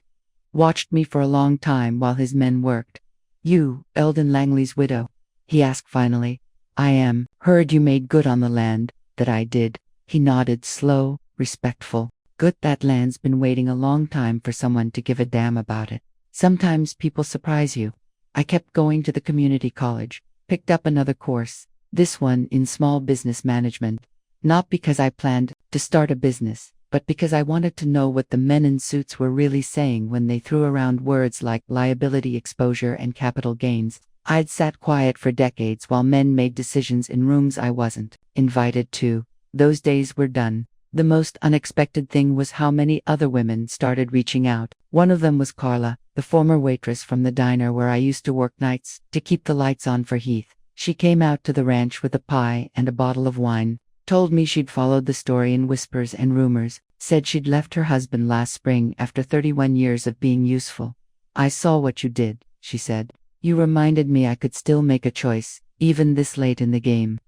A: watched me for a long time while his men worked. "You, Eldon Langley's widow?" he asked finally. "I am. Heard you made good on the land." "That I did." He nodded, slow, respectful. "Good. That land's been waiting a long time for someone to give a damn about it. Sometimes people surprise you." I kept going to the community college, picked up another course, this one in small business management. Not because I planned to start a business, but because I wanted to know what the men in suits were really saying when they threw around words like liability exposure and capital gains. I'd sat quiet for decades while men made decisions in rooms I wasn't invited to. Those days were done. The most unexpected thing was how many other women started reaching out. One of them was Carla, the former waitress from the diner where I used to work nights to keep the lights on for Heath. She came out to the ranch with a pie and a bottle of wine, told me she'd followed the story in whispers and rumors, said she'd left her husband last spring after 31 years of being useful. "I saw what you did," she said. "You reminded me I could still make a choice, even this late in the game."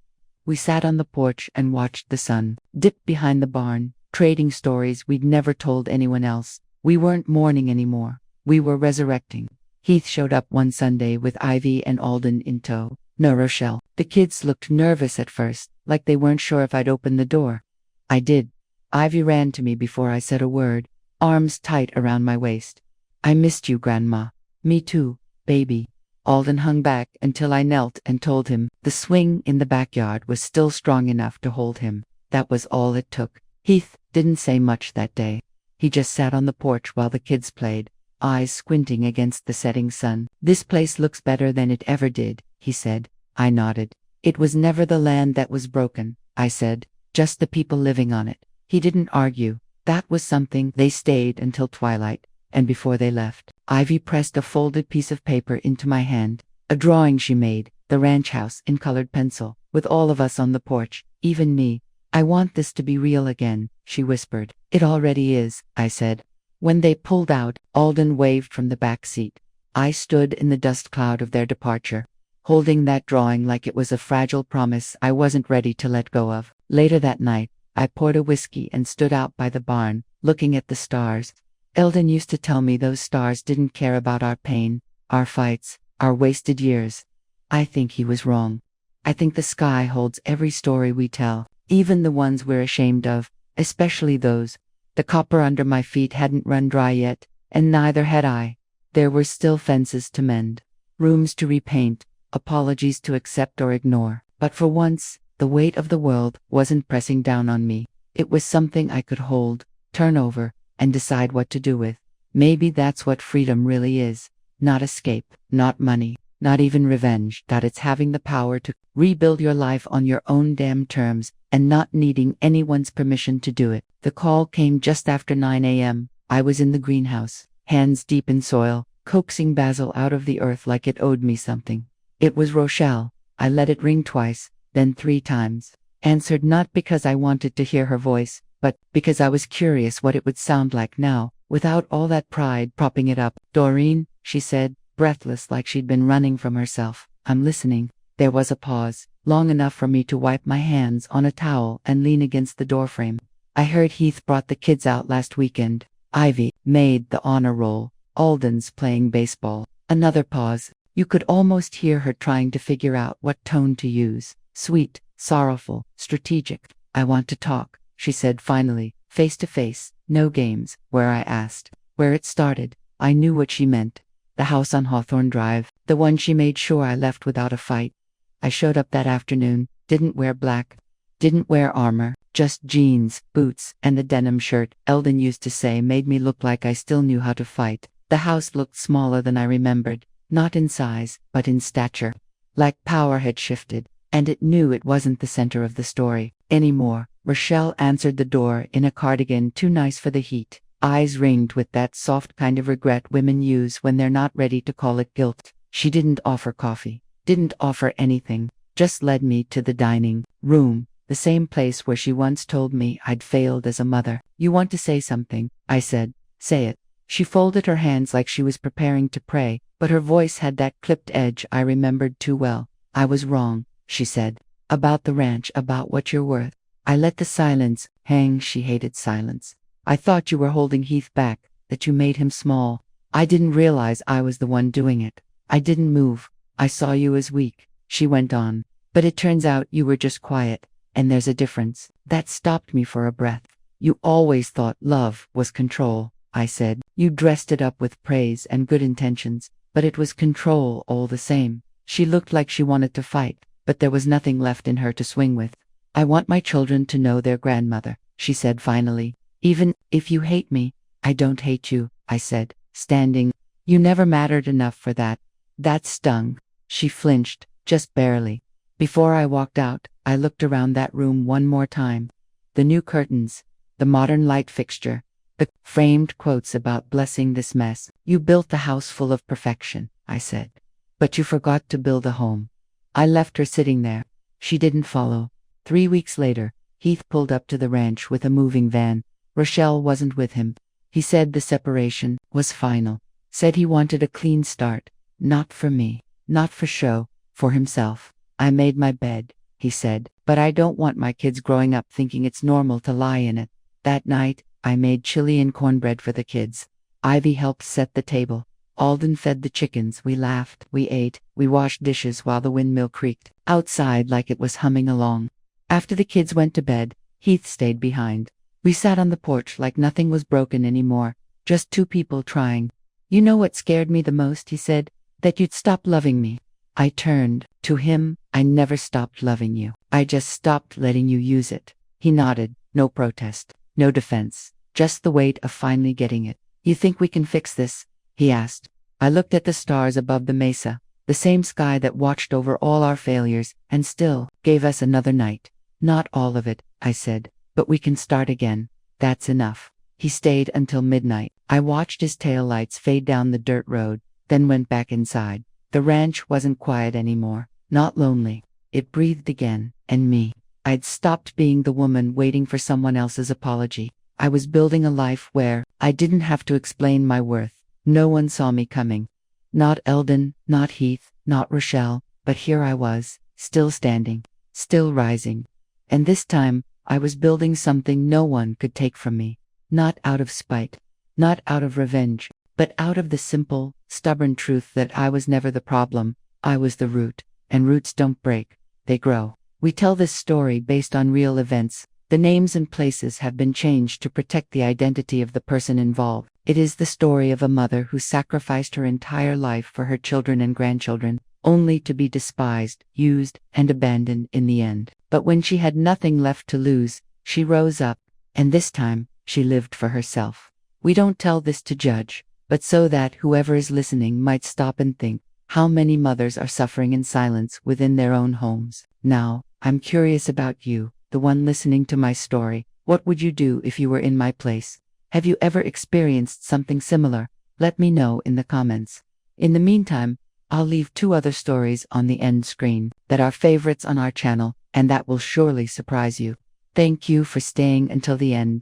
A: We sat on the porch and watched the sun dip behind the barn, trading stories we'd never told anyone else. We weren't mourning anymore. We were resurrecting. Heath showed up one Sunday with Ivy and Alden in tow. No, Rochelle. The kids looked nervous at first, like they weren't sure if I'd open the door. I did. Ivy ran to me before I said a word, arms tight around my waist. "I missed you, Grandma." "Me too, baby." Alden hung back until I knelt and told him the swing in the backyard was still strong enough to hold him. That was all it took. Heath didn't say much that day. He just sat on the porch while the kids played, eyes squinting against the setting sun. "This place looks better than it ever did," he said. I nodded. "It was never the land that was broken," I said, "just the people living on it." He didn't argue. That was something. They stayed until twilight, and before they left, Ivy pressed a folded piece of paper into my hand, a drawing she made, the ranch house in colored pencil, with all of us on the porch, even me. "I want this to be real again," she whispered. "It already is," I said. When they pulled out, Alden waved from the back seat. I stood in the dust cloud of their departure, holding that drawing like it was a fragile promise I wasn't ready to let go of. Later that night, I poured a whiskey and stood out by the barn, looking at the stars. Eldon used to tell me those stars didn't care about our pain, our fights, our wasted years. I think he was wrong. I think the sky holds every story we tell, even the ones we're ashamed of, especially those. The copper under my feet hadn't run dry yet, and neither had I. There were still fences to mend, rooms to repaint, apologies to accept or ignore. But for once, the weight of the world wasn't pressing down on me. It was something I could hold, turn over, and decide what to do with. Maybe that's what freedom really is. Not escape, not money, not even revenge. That it's having the power to rebuild your life on your own damn terms and not needing anyone's permission to do it. The call came just after 9 a.m. I was in the greenhouse, hands deep in soil, coaxing basil out of the earth like it owed me something. It was Rochelle. I let it ring twice, then 3 times. Answered not because I wanted to hear her voice, but because I was curious what it would sound like now, without all that pride propping it up. "Doreen," she said, breathless like she'd been running from herself. "I'm listening." There was a pause, long enough for me to wipe my hands on a towel and lean against the doorframe. "I heard Heath brought the kids out last weekend. Ivy made the honor roll. Alden's playing baseball." Another pause. You could almost hear her trying to figure out what tone to use. Sweet, sorrowful, strategic. "I want to talk," she said finally, face to face, no games. "Where?" I asked. Where it started. I knew what she meant. The house on Hawthorne Drive, the one she made sure I left without a fight. I showed up that afternoon, didn't wear black, didn't wear armor, just jeans, boots, and the denim shirt Eldon used to say made me look like I still knew how to fight. The house looked smaller than I remembered, not in size, but in stature. Like power had shifted, and it knew it wasn't the center of the story anymore. Rochelle answered the door in a cardigan too nice for the heat, eyes ringed with that soft kind of regret women use when they're not ready to call it guilt. She didn't offer coffee, didn't offer anything, just led me to the dining room, the same place where she once told me I'd failed as a mother. "You want to say something?" I said. "Say it." She folded her hands like she was preparing to pray, but her voice had that clipped edge I remembered too well. "I was wrong," she said. "About the ranch, about what you're worth." I let the silence hang. She hated silence. "I thought you were holding Heath back, that you made him small. I didn't realize I was the one doing it. I didn't move. I saw you as weak," she went on. "But it turns out you were just quiet, and there's a difference." That stopped me for a breath. "You always thought love was control," I said. "You dressed it up with praise and good intentions, but it was control all the same." She looked like she wanted to fight, but there was nothing left in her to swing with. "I want my children to know their grandmother," she said finally. "Even if you hate me, I don't hate you," I said, standing. "You never mattered enough for that." That stung. She flinched, just barely. Before I walked out, I looked around that room one more time. The new curtains, the modern light fixture, the framed quotes about blessing this mess. "You built the house full of perfection," I said. "But you forgot to build a home." I left her sitting there. She didn't follow. 3 weeks later, Heath pulled up to the ranch with a moving van. Rochelle wasn't with him. He said the separation was final. Said he wanted a clean start. Not for me, not for show, for himself. "I made my bed," he said, "but I don't want my kids growing up thinking it's normal to lie in it." That night, I made chili and cornbread for the kids. Ivy helped set the table. Alden fed the chickens. We laughed, we ate, we washed dishes while the windmill creaked outside like it was humming along. After the kids went to bed, Heath stayed behind. We sat on the porch like nothing was broken anymore, just 2 people trying. "You know what scared me the most," he said, "that you'd stop loving me." I turned to him. "I never stopped loving you. I just stopped letting you use it." He nodded. No protest, no defense, just the weight of finally getting it. "You think we can fix this?" he asked. I looked at the stars above the mesa, the same sky that watched over all our failures and still gave us another night. "Not all of it," I said, "but we can start again. That's enough." He stayed until midnight. I watched his taillights fade down the dirt road, then went back inside. The ranch wasn't quiet anymore, not lonely. It breathed again, and me. I'd stopped being the woman waiting for someone else's apology. I was building a life where I didn't have to explain my worth. No one saw me coming. Not Eldon, not Heath, not Rochelle, but here I was, still standing, still rising. And this time, I was building something no one could take from me. Not out of spite, not out of revenge, but out of the simple, stubborn truth that I was never the problem. I was the root, and roots don't break, they grow. We tell this story based on real events. The names and places have been changed to protect the identity of the person involved. It is the story of a mother who sacrificed her entire life for her children and grandchildren. only to be despised, used, and abandoned in the end. But when she had nothing left to lose, she rose up, and this time, she lived for herself. We don't tell this to judge, but so that whoever is listening might stop and think, how many mothers are suffering in silence within their own homes. Now, I'm curious about you, the one listening to my story. What would you do if you were in my place? Have you ever experienced something similar? Let me know in the comments. In the meantime, I'll leave 2 other stories on the end screen that are favorites on our channel, and that will surely surprise you. Thank you for staying until the end.